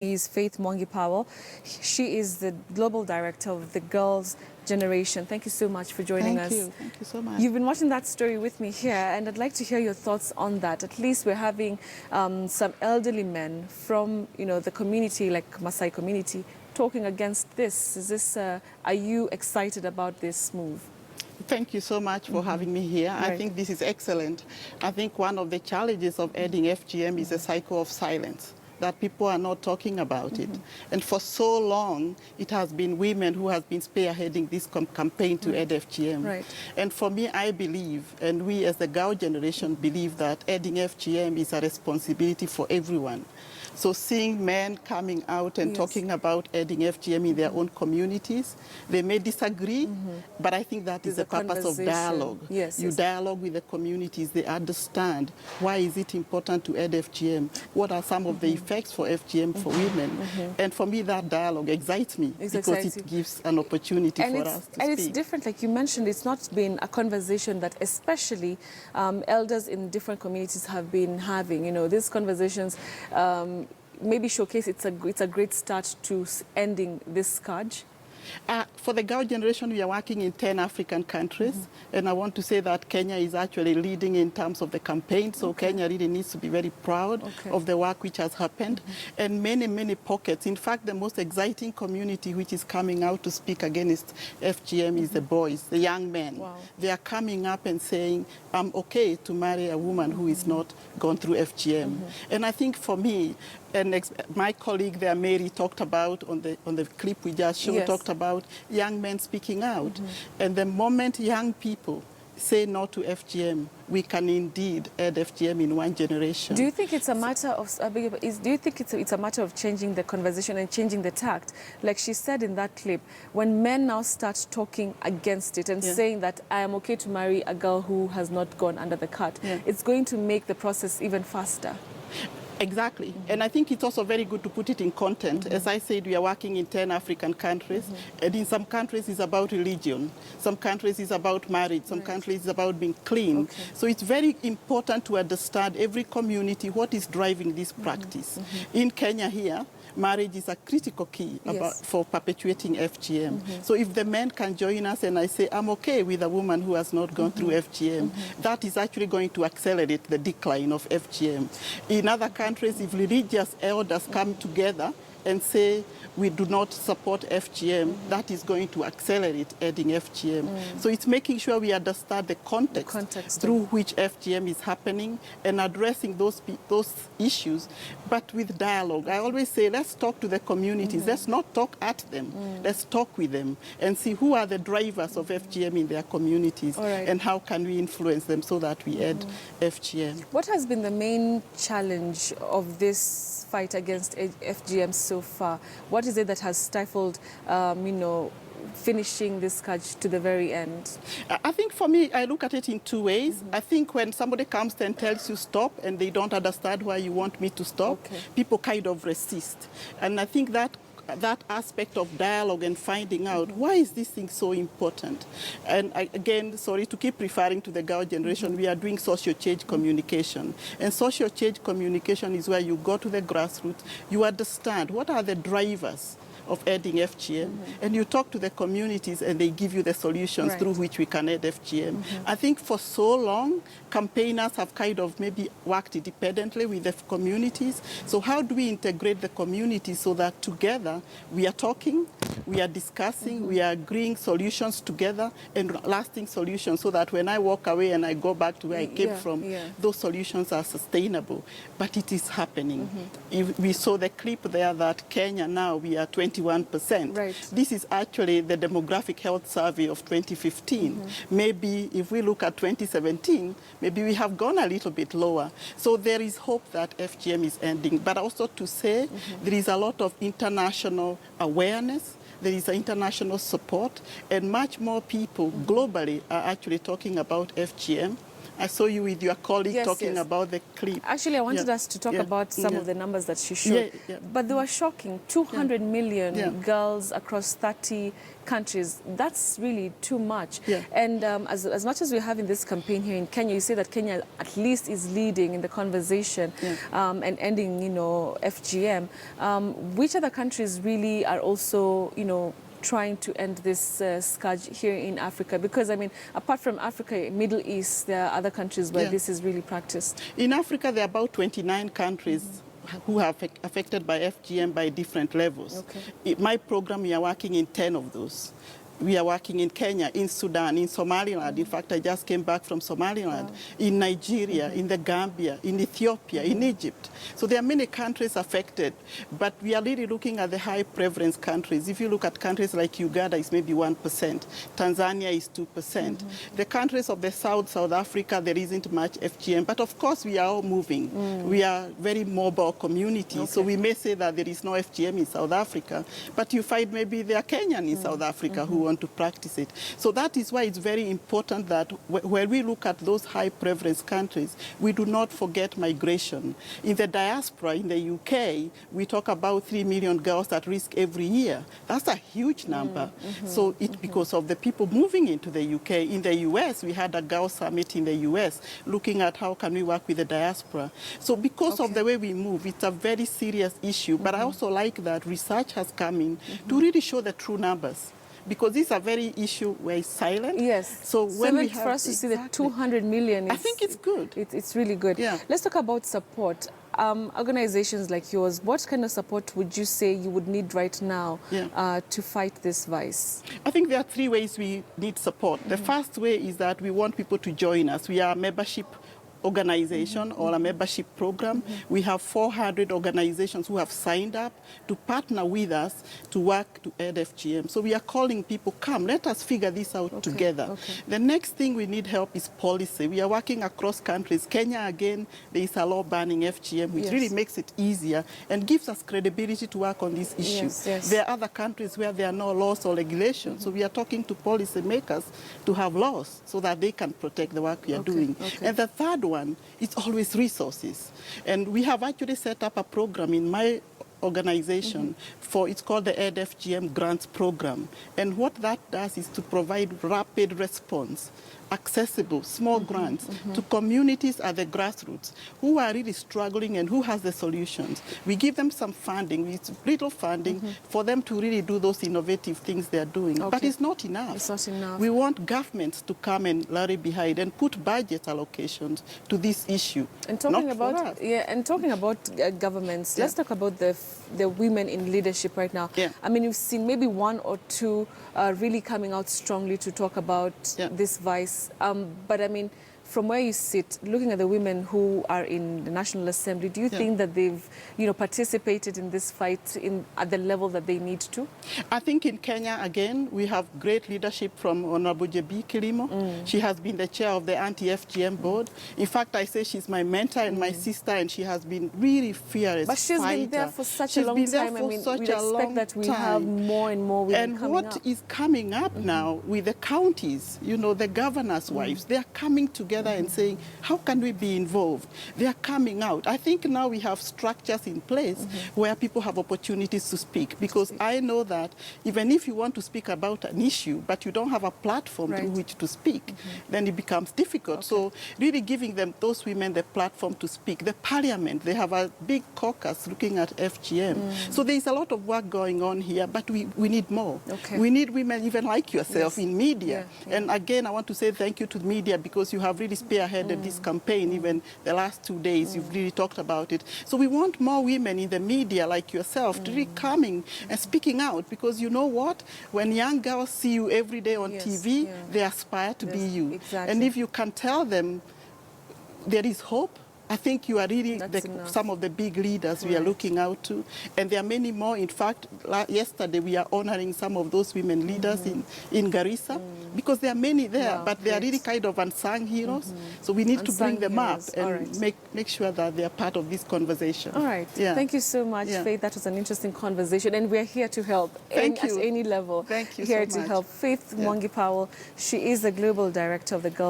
is Faith Mwangi Powell. She is the Global Director of the Girls' Generation. Thank you so much for joining us. Thank you so much. You've been watching that story with me here, and I'd like to hear your thoughts on that. At least we're having some elderly men from, the community, like Maasai community, talking against this. Are you excited about this move? Thank you so much for having me here. Right. I think this is excellent. I think one of the challenges of adding FGM is a cycle of silence, that people are not talking about it. And for so long, it has been women who have been spearheading this campaign to add FGM. Right. And for me, I believe, and we as the girl generation believe, that adding FGM is a responsibility for everyone. So seeing men coming out and talking about adding FGM in their own communities, they may disagree, but I think that is the purpose of dialogue. You dialogue with the communities, they understand why is it important to add FGM, what are some of the effects for FGM for women. And for me, that dialogue excites me because it gives an opportunity for us to speak. And it's different, like you mentioned, it's not been a conversation that especially elders in different communities have been having. These conversations maybe showcase it's a great start to ending this scourge. For the girl generation, we are working in 10 African countries, and I want to say that Kenya is actually leading in terms of the campaign, so Kenya really needs to be very proud of the work which has happened, and many, many pockets. In fact, the most exciting community which is coming out to speak against FGM is the boys, the young men. Wow. They are coming up and saying, I'm okay to marry a woman who is not gone through FGM. And I think for me, and my colleague there, Mary, talked about on the clip we just showed, talked about young men speaking out. And the moment young people say no to FGM, we can indeed add FGM in one generation. Do you think it's a matter of do you think it's a matter of changing the conversation and changing the tact? Like she said in that clip, when men now start talking against it and saying that I am okay to marry a girl who has not gone under the cut, it's going to make the process even faster. Exactly. And I think it's also very good to put it in content. As I said, we are working in 10 African countries, and in some countries it's about religion. Some countries it's about marriage. Some countries it's about being clean. So it's very important to understand every community, what is driving this practice. In Kenya here, marriage is a critical key for perpetuating FGM. So if the men can join us and I say, I'm okay with a woman who has not gone through FGM, that is actually going to accelerate the decline of FGM. In other countries, if religious elders come together and say, we do not support FGM, that is going to accelerate adding FGM. So it's making sure we understand the context through which FGM is happening and addressing those issues, but with dialogue. I always say, let's talk to the communities. Let's not talk at them. Let's talk with them and see who are the drivers of FGM in their communities and how can we influence them so that we add FGM. What has been the main challenge of this fight against FGM so far? What is it that has stifled, finishing this scourge to the very end? I think for me, I look at it in two ways. I think when somebody comes and tells you stop and they don't understand why you want me to stop, people kind of resist. And I think that aspect of dialogue and finding out why is this thing so important. And again, sorry to keep referring to the girl generation, we are doing social change communication. And social change communication is where you go to the grassroots, you understand what are the drivers of adding FGM, and you talk to the communities and they give you the solutions through which we can add FGM. I think for so long, campaigners have kind of maybe worked independently with the communities. So how do we integrate the communities so that together we are talking, we are discussing, we are agreeing solutions together and lasting solutions so that when I walk away and I go back to where I came from, those solutions are sustainable. But it is happening. If we saw the clip there that Kenya now, we are 21%. This is actually the demographic health survey of 2015. Maybe if we look at 2017, maybe we have gone a little bit lower. So there is hope that FGM is ending. But also to say there is a lot of international awareness, there is international support, and much more people globally are actually talking about FGM I saw you with your colleague talking about the clip. Actually, I wanted us to talk about some of the numbers that she showed. But they were shocking. 200 million girls across 30 countries. That's really too much. And as much as we're having this campaign here in Kenya, you say that Kenya at least is leading in the conversation and ending, FGM. Which other countries really are also, trying to end this scourge here in Africa? Because, I mean, apart from Africa, Middle East, there are other countries where this is really practiced. In Africa, there are about 29 countries who are affected by FGM by different levels. In my program, we are working in 10 of those. We are working in Kenya, in Sudan, in Somaliland. In fact, I just came back from Somaliland, in Nigeria, in the Gambia, in Ethiopia, in Egypt. So there are many countries affected, but we are really looking at the high prevalence countries. If you look at countries like Uganda, it's maybe 1%. Tanzania is 2%. The countries of the South Africa, there isn't much FGM, but of course we are all moving. We are very mobile communities, so we may say that there is no FGM in South Africa, but you find maybe there are Kenyan in South Africa who want to practice it. So that is why it's very important that when we look at those high prevalence countries, we do not forget migration. In the diaspora, in the UK, we talk about 3 million girls at risk every year. That's a huge number. So it's because of the people moving into the UK. In the US, we had a girls summit in the US looking at how can we work with the diaspora. So because of the way we move, it's a very serious issue. But I also like that research has come in to really show the true numbers. Because this is a very issue where it's silent. So when we have, for us to see the 200 million, I think it's good. It's really good. Let's talk about support. Organizations like yours, what kind of support would you say you would need right now to fight this vice? I think there are 3 ways we need support. The first way is that we want people to join us. We are a membership organization or a membership program. We have 400 organizations who have signed up to partner with us to work to end FGM. So we are calling people, come, let us figure this out together. The next thing we need help is policy. We are working across countries. Kenya, again, there is a law banning FGM, which really makes it easier and gives us credibility to work on this issue. There are other countries where there are no laws or regulations. So we are talking to policy makers to have laws so that they can protect the work we are doing. And the third one, it's always resources. And we have actually set up a program in my organization it's called the EdFGM Grants Program. And what that does is to provide rapid response, accessible, small grants to communities at the grassroots who are really struggling and who has the solutions. We give them some funding, it's little funding for them to really do those innovative things they're doing. But it's not enough. It's not enough. We want governments to come and rally behind and put budget allocations to this issue. And talking about governments, let's talk about the women in leadership right now. I mean, you've seen maybe 1 or 2 really coming out strongly to talk about this vice. But I mean, from where you sit, looking at the women who are in the National Assembly, do you think that they've, participated in this fight at the level that they need to? I think in Kenya, again, we have great leadership from Honorable Jebi Kilimo. She has been the chair of the Anti-FGM Board. In fact, I say she's my mentor and my sister, and she has been really fearless. But she's been there for such a long time. I mean, we expect that we have more and more women coming up. And what is coming up now with the counties, the governors' wives, they are coming together and saying, how can we be involved? They are coming out. I think now we have structures in place where people have opportunities to speak, because I know that even if you want to speak about an issue, but you don't have a platform through which to speak, then it becomes difficult. So really giving those women the platform to speak. The parliament, they have a big caucus looking at FGM. So there's a lot of work going on here, but we need more. We need women even like yourself in media. And again, I want to say thank you to the media, because you have really spearheaded this campaign. Even the last 2 days, you've really talked about it. So we want more women in the media like yourself to really coming and speaking out, because you know what? When young girls see you every day on TV, they aspire to be you. And if you can tell them there is hope, I think you are really some of the big leaders we are looking out to. And there are many more. In fact, yesterday we are honoring some of those women leaders in Garissa, because there are many there, but they are really kind of unsung heroes. So we need to bring them up and make sure that they are part of this conversation. All right. Thank you so much, Faith. That was an interesting conversation. And we're here to help at any level. Thank you here so to much. help. Faith Mwangi Powell, she is the Global Director of the Girl